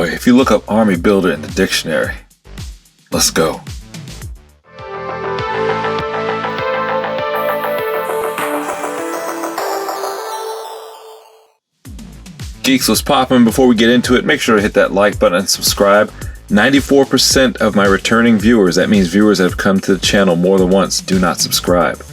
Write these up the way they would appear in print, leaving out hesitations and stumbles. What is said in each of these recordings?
boy, if you look up army builder in the dictionary, let's go. Geeks, was popping. Before we get into it, make sure to hit that like button and subscribe. 94% of my returning viewers, that means viewers that have come to the channel more than once, do not subscribe.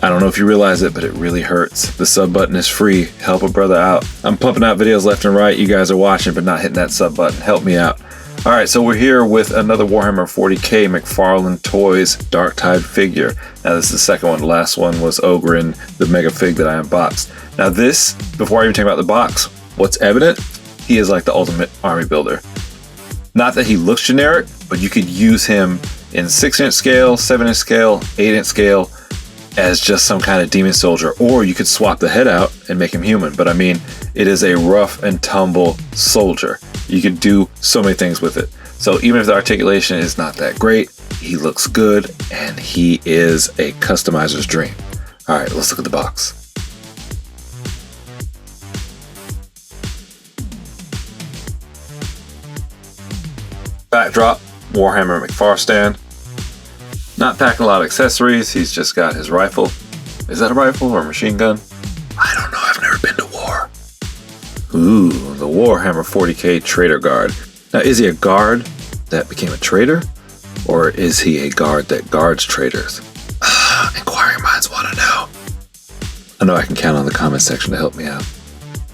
I don't know if you realize it, but it really hurts. The sub button is free. Help a brother out. I'm pumping out videos left and right. You guys are watching but not hitting that sub button. Help me out. Alright, so we're here with another Warhammer 40K McFarlane Toys Darktide figure. Now this is the second one. The last one was Ogrin, the mega fig that I unboxed. Now this, before I even talk about the box, what's evident? He is like the ultimate army builder. Not that he looks generic, but you could use him in 6-inch scale, 7-inch scale, 8-inch scale as just some kind of demon soldier, or you could swap the head out and make him human. But I mean, it is a rough and tumble soldier. You could do so many things with it. So even if the articulation is not that great, he looks good and he is a customizer's dream. All right, let's look at the box. Backdrop, Warhammer McFarlane. Not packing a lot of accessories, he's just got his rifle. Is that a rifle or a machine gun? I don't know, I've never been to war. Ooh, the Warhammer 40K Traitor guard. Now, is he a guard that became a traitor? Or is he a guard that guards traitors? Inquiring minds want to know. I know I can count on the comment section to help me out.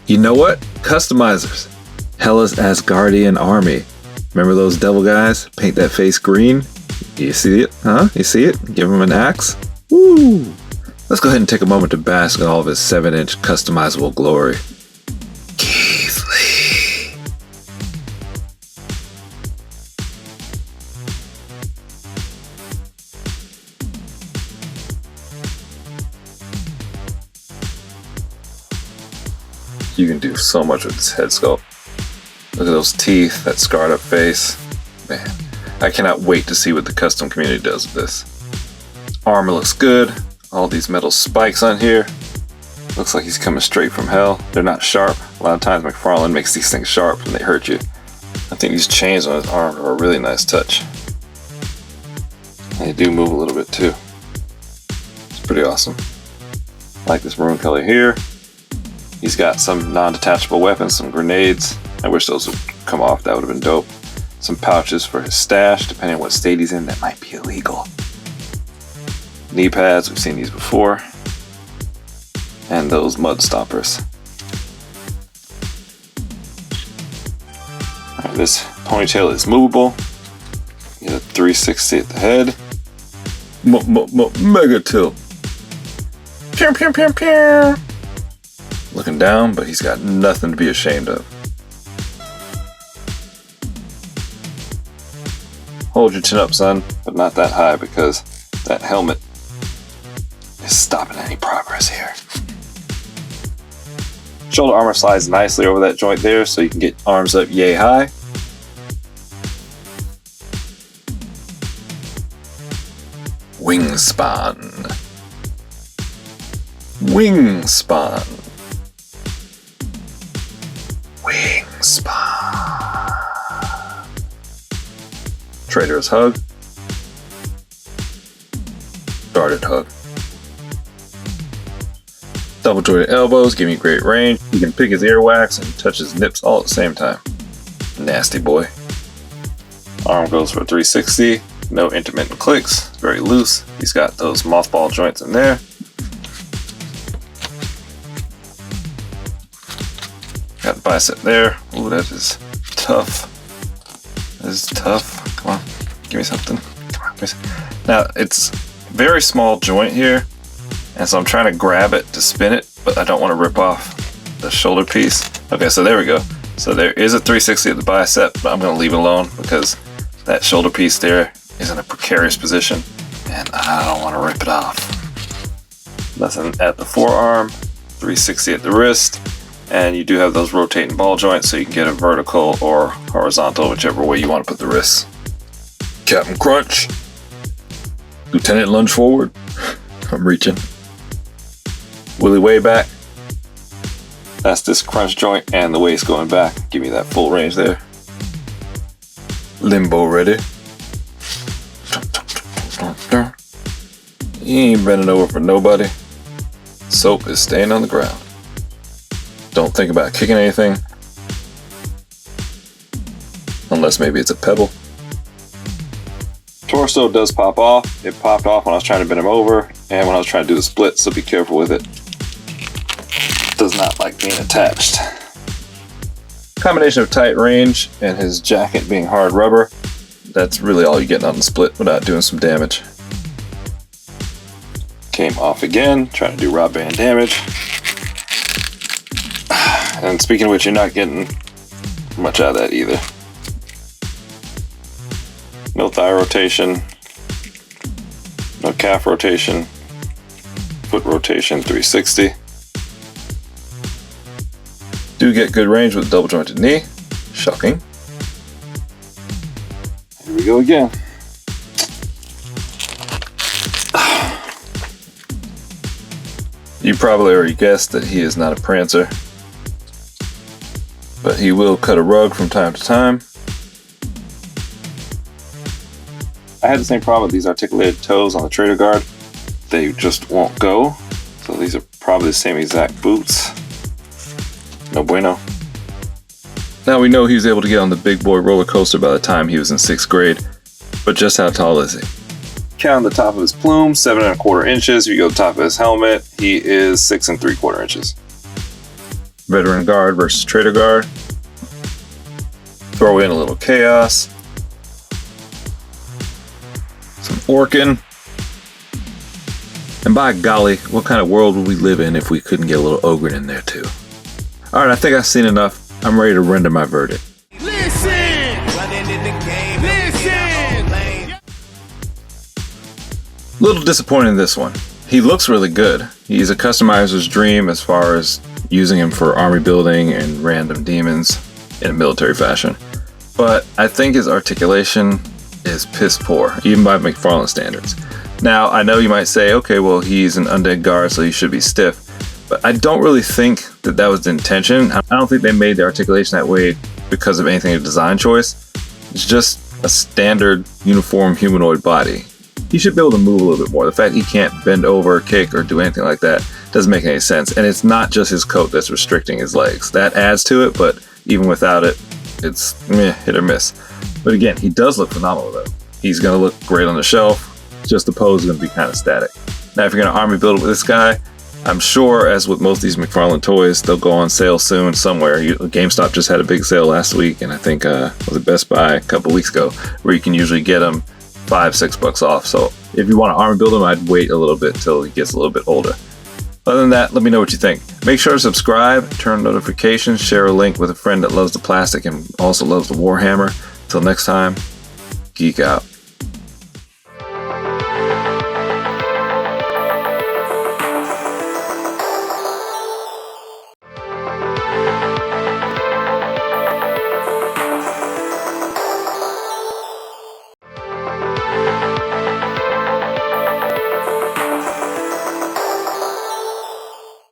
You know what? Customizers. Hela's Asgardian army. Remember those devil guys? Paint that face green. You see it? Huh? You see it? Give him an axe? Woo! Let's go ahead and take a moment to bask in all of his 7-inch customizable glory. Keith Lee. You can do so much with this head sculpt. Look at those teeth, that scarred up face. Man, I cannot wait to see what the custom community does with this. Armor looks good. All these metal spikes on here. Looks like he's coming straight from hell. They're not sharp. A lot of times McFarlane makes these things sharp and they hurt you. I think these chains on his arm are a really nice touch. They do move a little bit too. It's pretty awesome. I like this maroon color here. He's got some non-detachable weapons, some grenades. I wish those would come off, that would have been dope. Some pouches for his stash, depending on what state he's in, that might be illegal. Knee pads, we've seen these before. And those mud stompers. Alright, this ponytail is movable. You get a 360 at the head. Mega tilt. Pew pew pew pew. Looking down, but he's got nothing to be ashamed of. Hold your chin up, son, but not that high because that helmet is stopping any progress here. Shoulder armor slides nicely over that joint there so you can get arms up yay high. Wingspan. Wingspan. Wingspan. Traitor's hug. Guarded hug. Double jointed elbows give me great range. You can pick his earwax and touch his nips all at the same time. Nasty boy. Arm goes for a 360. No intermittent clicks. Very loose. He's got those mothball joints in there. Got the bicep there. Ooh, that is tough. That is tough. Come on, give me something. Come on, give me something. Now, it's very small joint here, and so I'm trying to grab it to spin it, but I don't want to rip off the shoulder piece. Okay, so there we go. So there is a 360 at the bicep, but I'm going to leave it alone because that shoulder piece there is in a precarious position, and I don't want to rip it off. Nothing at the forearm, 360 at the wrist, and you do have those rotating ball joints so you can get a vertical or horizontal, whichever way you want to put the wrists. Captain Crunch. Lieutenant lunge forward. I'm reaching. Willy way back. That's this crunch joint and the waist going back. Give me that full range there. Limbo ready. He ain't bending over for nobody. Soap is staying on the ground. Don't think about kicking anything. Unless maybe it's a pebble. Torso does pop off. It popped off when I was trying to bend him over and when I was trying to do the split, so be careful with it. Does not like being attached. Combination of tight range and his jacket being hard rubber. That's really all you're getting on the split without doing some damage. Came off again, trying to do raw band damage. And speaking of which, you're not getting much out of that either. No thigh rotation, no calf rotation, foot rotation 360. Do get good range with double jointed knee. Shocking. Here we go again. You probably already guessed that he is not a prancer, but he will cut a rug from time to time. I had the same problem with these articulated toes on the Traitor guard. They just won't go. So these are probably the same exact boots. No bueno. Now we know he was able to get on the big boy roller coaster by the time he was in 6th grade, but just how tall is he? Count the top of his plume, 7¼ inches. If you go to the top of his helmet, he is 6¾ inches. Veteran guard versus Traitor guard. Throw in a little chaos. Some orkin. And by golly, what kind of world would we live in if we couldn't get a little ogre in there too? Alright, I think I've seen enough. I'm ready to render my verdict. Listen! Little disappointed in this one. He looks really good. He's a customizer's dream as far as using him for army building and random demons in a military fashion. But I think his articulation is piss poor, even by McFarlane standards. Now, I know you might say, okay, well, he's an undead guard, so he should be stiff. But I don't really think that that was the intention. I don't think they made the articulation that way because of anything of design choice. It's just a standard uniform humanoid body. He should be able to move a little bit more. The fact he can't bend over, kick, or do anything like that doesn't make any sense. And it's not just his coat that's restricting his legs. That adds to it, but even without it, it's hit or miss. But again, he does look phenomenal though. He's going to look great on the shelf. Just the pose is going to be kind of static. Now, if you're going to army build with this guy, I'm sure, as with most of these McFarlane toys, they'll go on sale soon somewhere. GameStop just had a big sale last week, and I think was it Best Buy a couple weeks ago, where you can usually get them $5-6 off. So if you want to army build him, I'd wait a little bit till he gets a little bit older. Other than that, let me know what you think. Make sure to subscribe, turn notifications, share a link with a friend that loves the plastic and also loves the Warhammer. Till next time, geek out.